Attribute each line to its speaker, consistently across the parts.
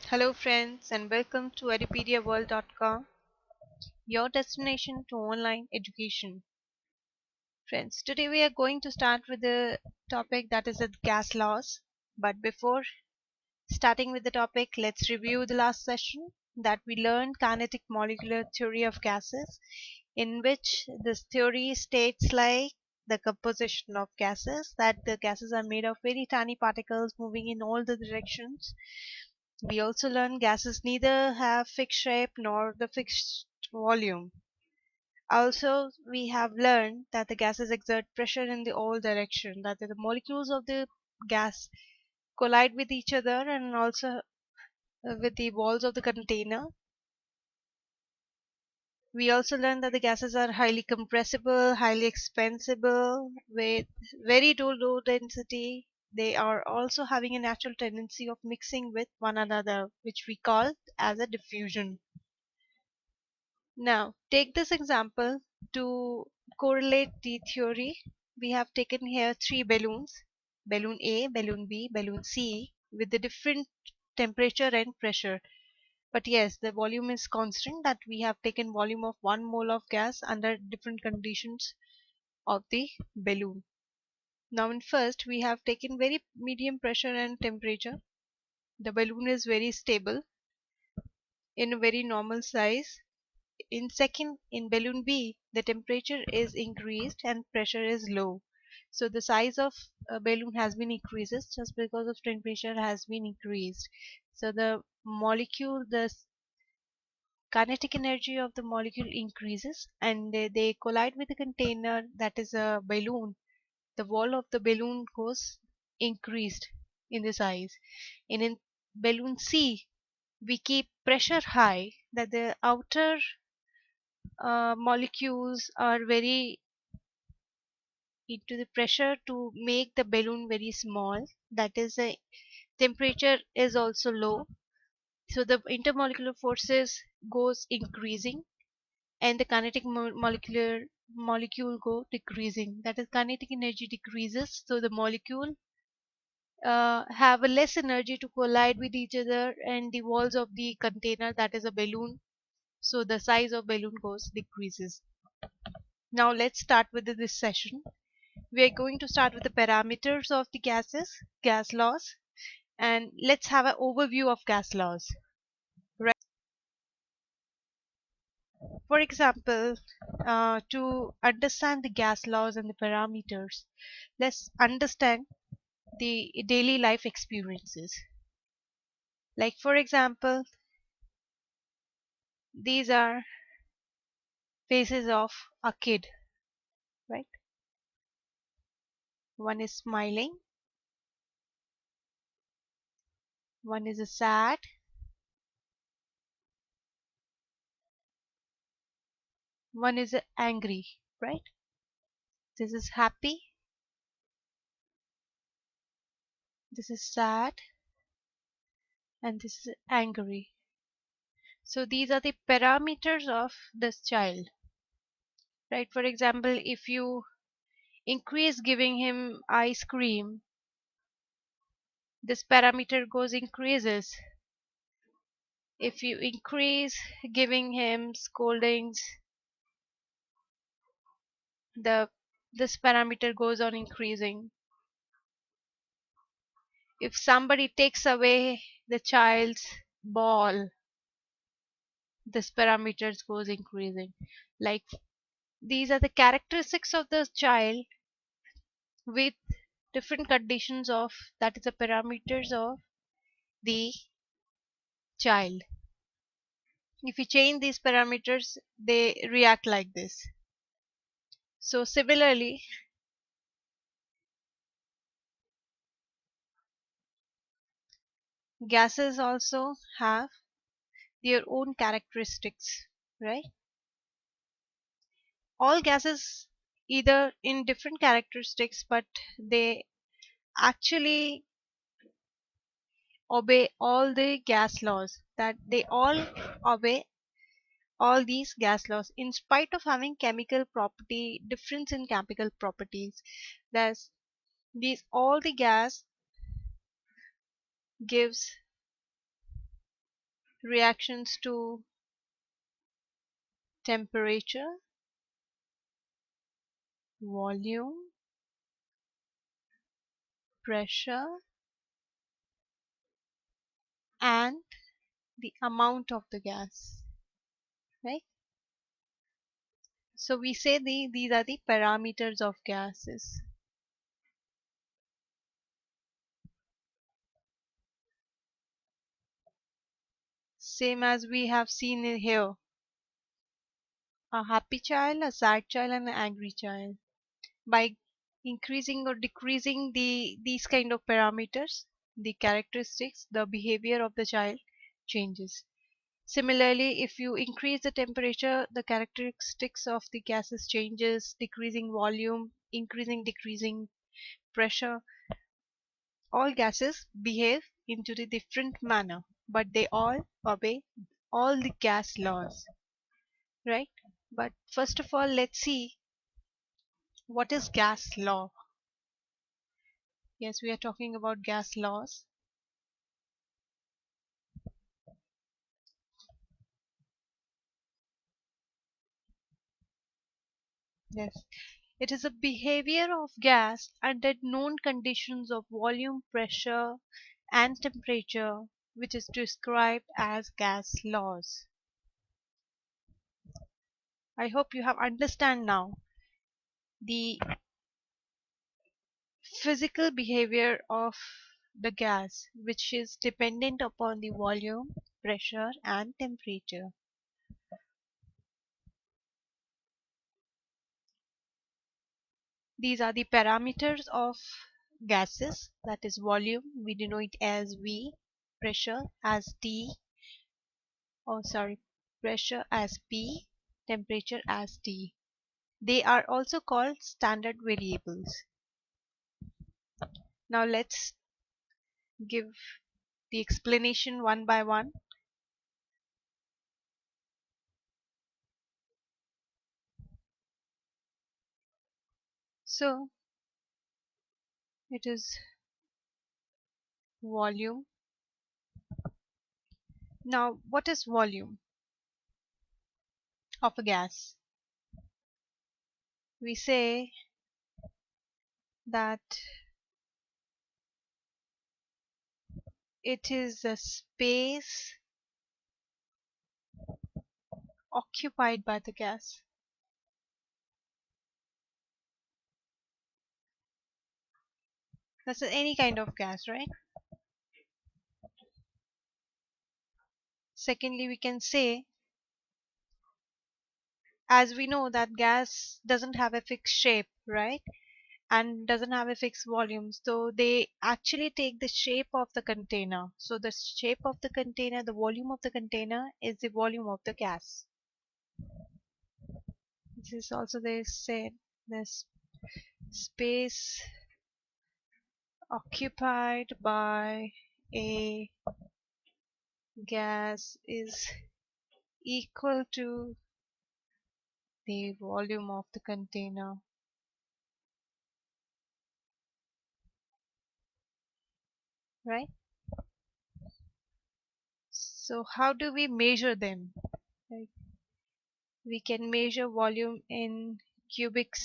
Speaker 1: Hello friends and welcome to edupediaworld.com, your destination to online education. Friends, today we are going to start with the topic that is the gas laws. But before starting with the topic, let's review the last session that we learned kinetic molecular theory of gases, in which this theory states like the composition of gases, that the gases are made of very tiny particles moving in all the directions. We also learned gases neither have fixed shape nor the fixed volume. Also, we have learned that the gases exert pressure in the all direction, that the molecules of the gas collide with each other and also with the walls of the container. We also learned that the gases are highly compressible, highly expansible, with very low density. They are also having a natural tendency of mixing with one another, which we call as a diffusion. Now, take this example to correlate the theory. We have taken here three balloons, balloon A, balloon B, balloon C, with the different temperature and pressure. But yes, the volume is constant, that we have taken volume of 1 mole of gas under different conditions of the balloon. Now in first, we have taken very medium pressure and temperature. The balloon is very stable in a very normal size. In second, in balloon B, the temperature is increased and pressure is low. So the size of a balloon has been increases just because of temperature has been increased. So the molecule, the kinetic energy of the molecule increases, and they collide with the container, that is a balloon. The wall of the balloon goes increased in the size. And in balloon C, we keep pressure high, that the outer molecules are very into the pressure to make the balloon very small, that is a temperature is also low, so the intermolecular forces goes increasing and the kinetic molecule go decreasing, that is kinetic energy decreases, so the molecule have a less energy to collide with each other and the walls of the container, that is a balloon, so the size of balloon goes decreases. Now let's start with this session. We are going to start with the parameters of the gases, gas laws, and let's have an overview of gas laws. Right. For example, to understand the gas laws and the parameters, let's understand the daily life experiences. Like for example, these are faces of a kid, right? One is smiling, one is sad, one is angry, right? This is happy, this is sad, and this is angry. So these are the parameters of this child, right? For example, if you increase giving him ice cream, this parameter goes increases. If you increase giving him scoldings, the this parameter goes on increasing. If somebody takes away the child's ball, this parameters goes increasing. Like these are the characteristics of the child with different conditions of, that is the parameters of the child. If you change these parameters, they react like this. So similarly, gases also have their own characteristics, right? All gases either in different characteristics, but they actually obey all the gas laws, that they all obey all these gas laws in spite of having chemical property difference in chemical properties. Thus these all the gas gives reactions to temperature, volume, pressure, and the amount of the gas, right? So we say these are the parameters of gases. Same as we have seen in here, a happy child, a sad child, and an angry child. By increasing or decreasing these kind of parameters, the characteristics, the behavior of the child changes. Similarly, if you increase the temperature, the characteristics of the gases changes, decreasing volume, increasing, decreasing pressure. All gases behave into the different manner, but they all obey all the gas laws, right? But first of all, let's see what is gas law. Yes, we are talking about gas laws. Yes, it is a behavior of gas under known conditions of volume, pressure, and temperature, which is described as gas laws. I hope you have understand now the physical behavior of the gas, which is dependent upon the volume, pressure, and temperature. These are the parameters of gases, that is volume, we denote as V, pressure as T, oh sorry, pressure as P, temperature as T. They are also called standard variables. Now let's give the explanation one by one. So it is volume. Now what is volume of a gas? We say that it is a space occupied by the gas. That's any kind of gas, right? Secondly, we can say, as we know that gas doesn't have a fixed shape, right? And doesn't have a fixed volume. So they actually take the shape of the container. So the shape of the container, the volume of the container is the volume of the gas. This is also they said this space occupied by a gas is equal to the volume of the container, right? So how do we measure them? Like we can measure volume in cubic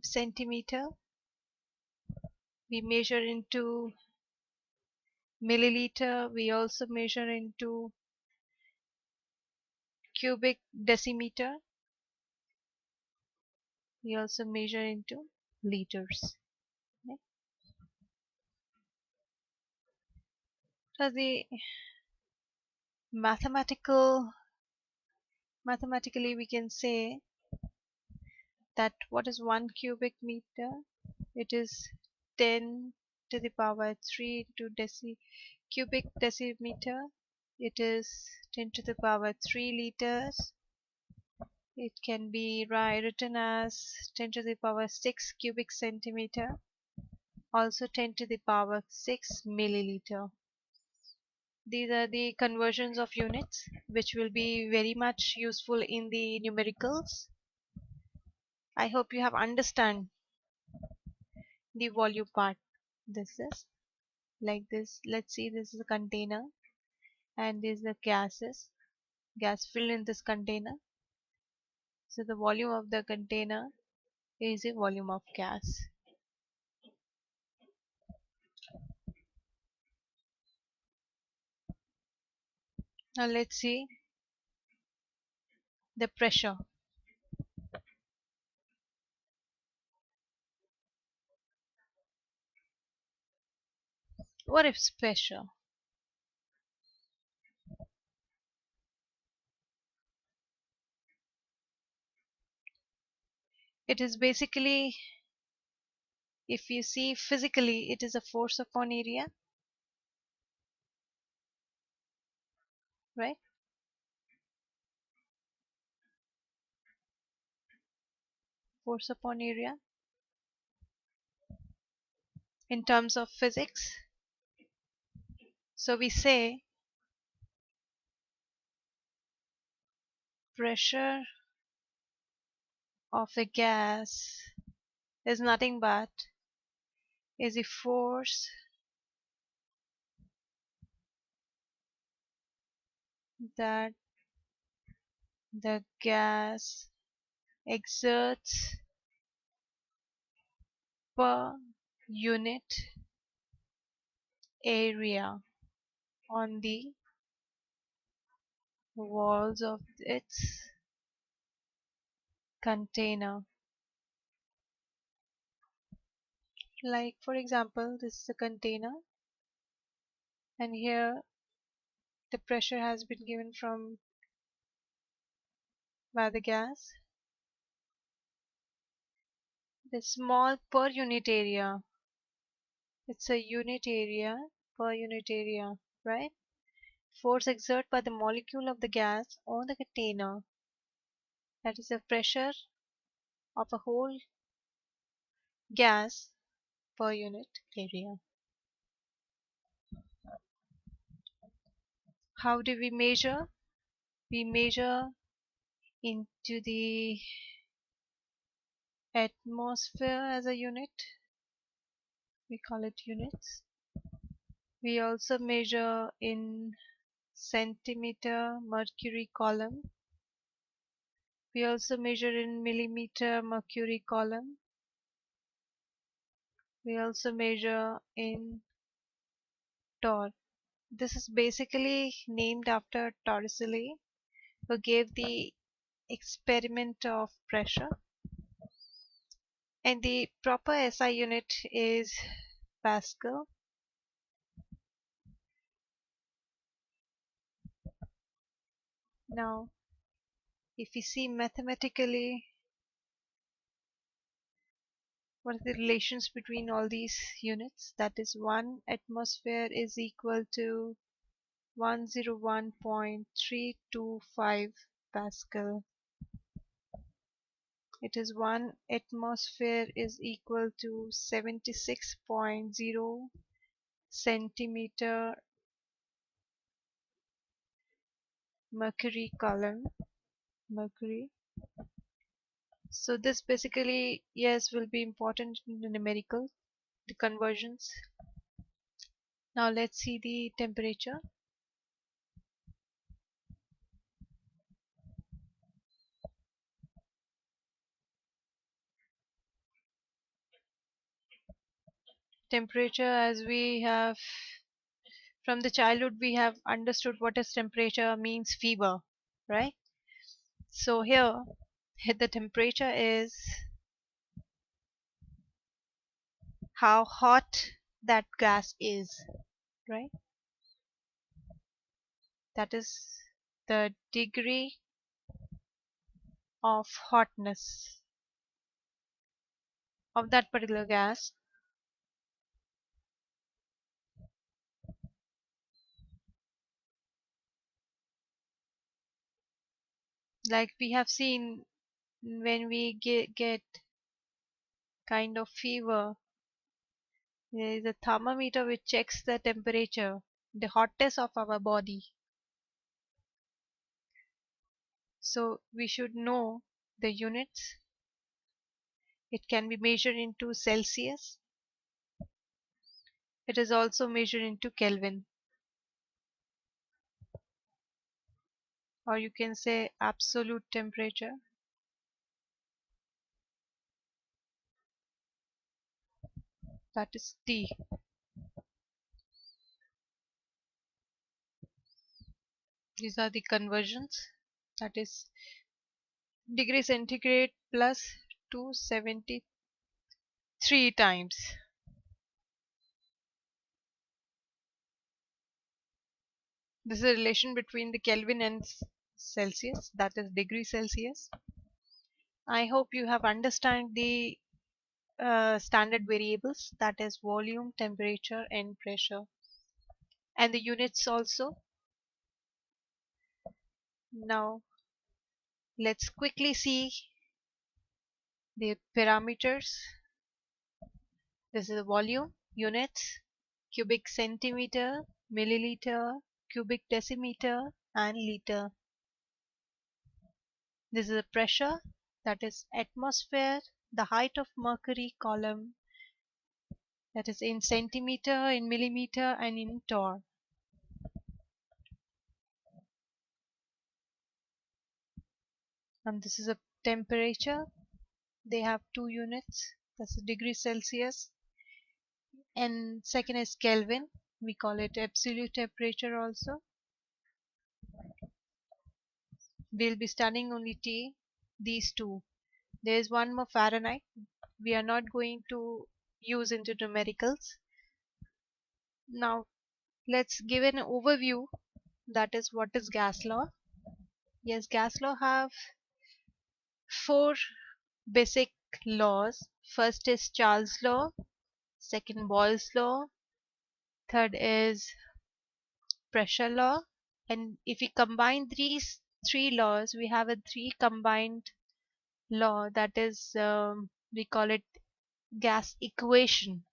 Speaker 1: centimeter. We measure into milliliter. We also measure into cubic decimeter. We also measure into liters. Okay? So the mathematically we can say that what is 1 cubic meter? It is 10 to the power 3 to cubic decimeter. It is 10 to the power 3 liters. It can be written as 10 to the power 6 cubic centimeter, also 10 to the power 6 milliliter. These are the conversions of units which will be very much useful in the numericals. I hope you have understand the volume part. This is like this. Let's see, this is a container. and these are gas filled in this container. So the volume of the container is a volume of gas. Now let's see the pressure. What is pressure? It is basically, if you see physically, it is a force upon area, right? Force upon area in terms of physics. So we say pressure of a gas is nothing but is a force that the gas exerts per unit area on the walls of its container. Like for example, this is a container, and here the pressure has been given from by the gas. The small per unit area, it's a unit area per unit area, right? Force exerted by the molecule of the gas on the container, that is the pressure of a whole gas per unit area. How do we measure? We measure into the atmosphere as a unit. We call it units. We also measure in centimeter mercury column. We also measure in millimeter mercury column. We also measure in torr. This is basically named after Torricelli, who gave the experiment of pressure. And the proper SI unit is Pascal. Now, if you see mathematically, what are the relations between all these units? That is, 1 atmosphere is equal to 101.325 Pascal. It is 1 atmosphere is equal to 76.0 centimeter mercury column. Mercury. So this basically, yes, will be important in the numerical, the conversions. Now let's see the temperature. Temperature, as we have from the childhood, we have understood what is temperature means fever, right? So here the temperature is how hot that gas is, right? That is the degree of hotness of that particular gas. Like we have seen when we get kind of fever, there is a thermometer which checks the temperature, the hotness of our body. So we should know the units. It can be measured into Celsius. It is also measured into Kelvin. or you can say absolute temperature. That is T. These are the conversions. That is degree centigrade plus 273 times. This is a relation between the Kelvin and Celsius, that is degree Celsius. I hope you have understand the standard variables, that is volume, temperature and pressure, and the units also. Now let's quickly see the parameters. This is the volume, units, cubic centimeter, milliliter, cubic decimeter and liter. This is the pressure, that is atmosphere, the height of mercury column, that is in centimeter, in millimeter and in torr. And this is a temperature. They have two units, that's degree Celsius, and second is Kelvin. We call it absolute temperature also. We'll be studying only T, these two. There is one more Fahrenheit. We are not going to use into numericals. Now let's give an overview, that is what is gas law. Yes, gas law have four basic laws. First is Charles law, second Boyle's law, third is pressure law, and if we combine these three laws, we have a three combined law, that is we call it gas equation.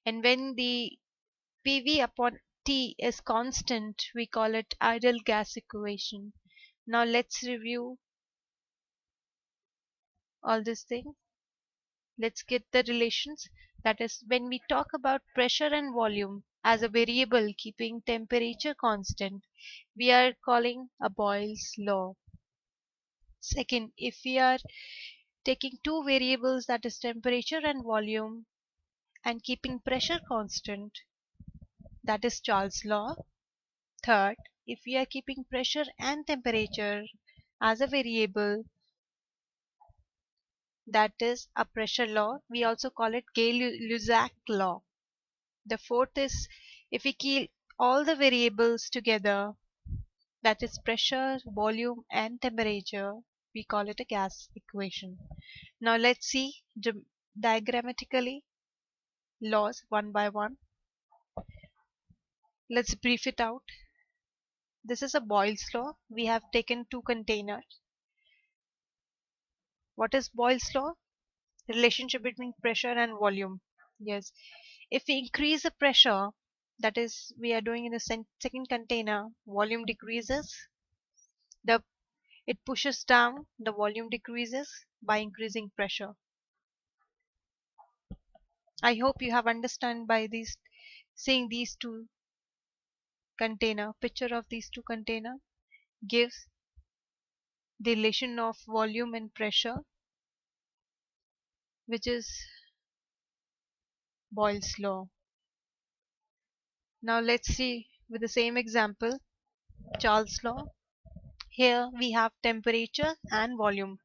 Speaker 1: And when the PV upon T is constant, we call it ideal gas equation. Now let's review all these things. Let's get the relations. That is, when we talk about pressure and volume as a variable keeping temperature constant, we are calling a Boyle's law. Second, if we are taking two variables, that is temperature and volume, and keeping pressure constant, that is Charles law. Third, if we are keeping pressure and temperature as a variable, that is a pressure law. We also call it Lussac law. The fourth is if we keep all the variables together, that is pressure, volume and temperature, we call it a gas equation. Now let's see diagrammatically laws one by one. Let's brief it out. This is a Boyle's law. We have taken two containers. What is Boyle's law? Relationship between pressure and volume. Yes, if we increase the pressure, that is we are doing in the second container, volume decreases, the it pushes down, the volume decreases by increasing pressure. I hope you have understand by these, seeing these two container, picture of these two container gives the relation of volume and pressure, which is Boyle's law. Now let's see with the same example, Charles law. Here we have temperature and volume.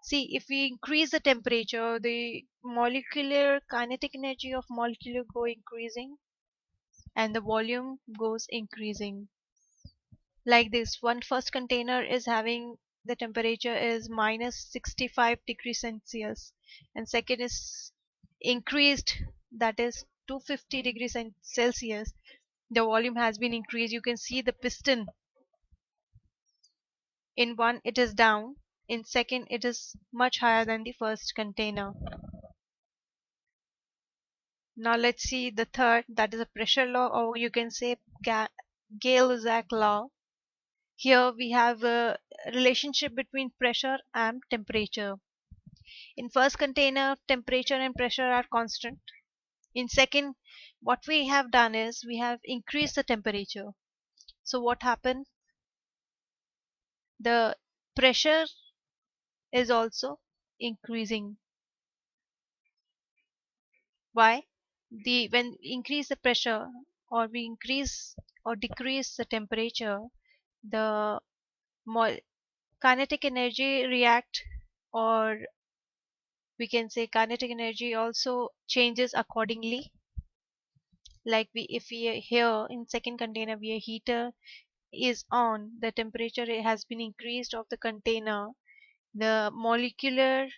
Speaker 1: See, if we increase the temperature, the molecular kinetic energy of molecule go increasing and the volume goes increasing. Like this, one first container is having the temperature is minus 65 degrees Celsius and second is increased, that is 250 degrees Celsius. The volume has been increased. You can see the piston. In one it is down, in second it is much higher than the first container. Now let's see the third, that is a pressure law, or you can say Gay-Lussac law. Here we have a relationship between pressure and temperature. In first container, temperature and pressure are constant. In second, what we have done is we have increased the temperature. So what happened? the pressure is also increasing. Why? When we increase the pressure, or we increase or decrease the temperature, the mo kinetic energy react, or we can say kinetic energy also changes accordingly. Like if we are here in second container, we a heater is on, the temperature has been increased of the container, the molecular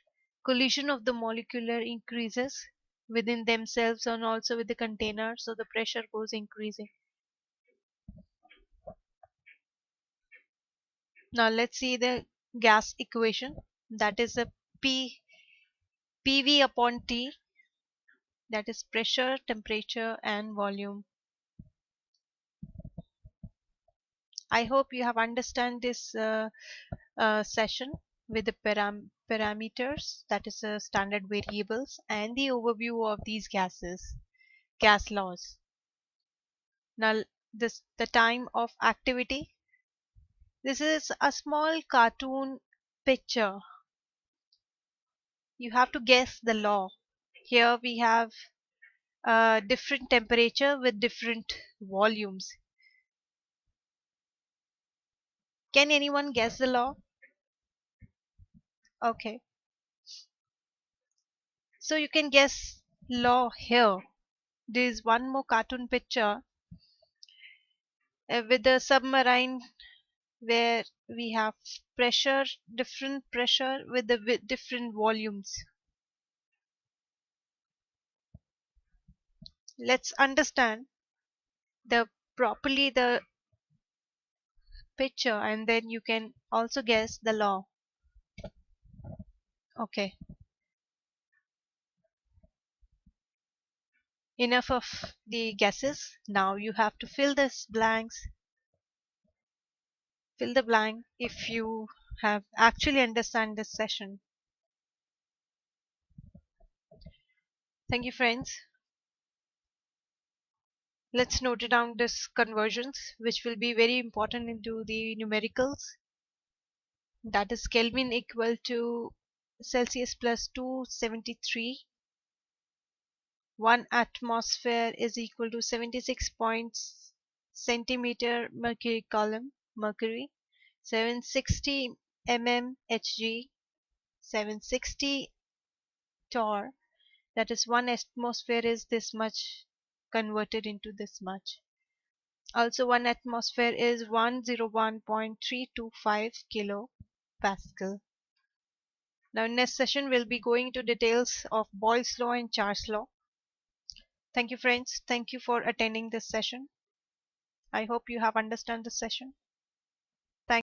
Speaker 1: collision of the molecular increases within themselves and also with the container, so the pressure goes increasing. Now let's see the gas equation, that is a P PV upon T, that is pressure, temperature and volume. I hope you have understand this session with the parameters, that is standard variables, and the overview of these gas laws. Now the time of activity. This is a small cartoon picture. You have to guess the law. Here we have different temperature with different volumes. Can anyone guess the law? Okay. So you can guess law here. There is one more cartoon picture with a submarine where we have pressure, different pressure with the different volumes. Let's understand the properly the picture, and then you can also guess the law. Okay. Enough of the guesses. Now you have to fill this blanks. Fill the blank if you have actually understand this session. Thank you, friends. Let's note it down this conversions, which will be very important into the numericals. That is Kelvin equal to Celsius plus 273. 1 atmosphere is equal to 76 centimeter mercury column mercury. 760 mmHg, 760 torr, that is 1 atmosphere is this much converted into this much. Also 1 atmosphere is 101.325 kilo Pascal. Now in next session we'll be going to details of Boyle's law and Charles' law. Thank you, friends. Thank you for attending this session. I hope you have understood this session.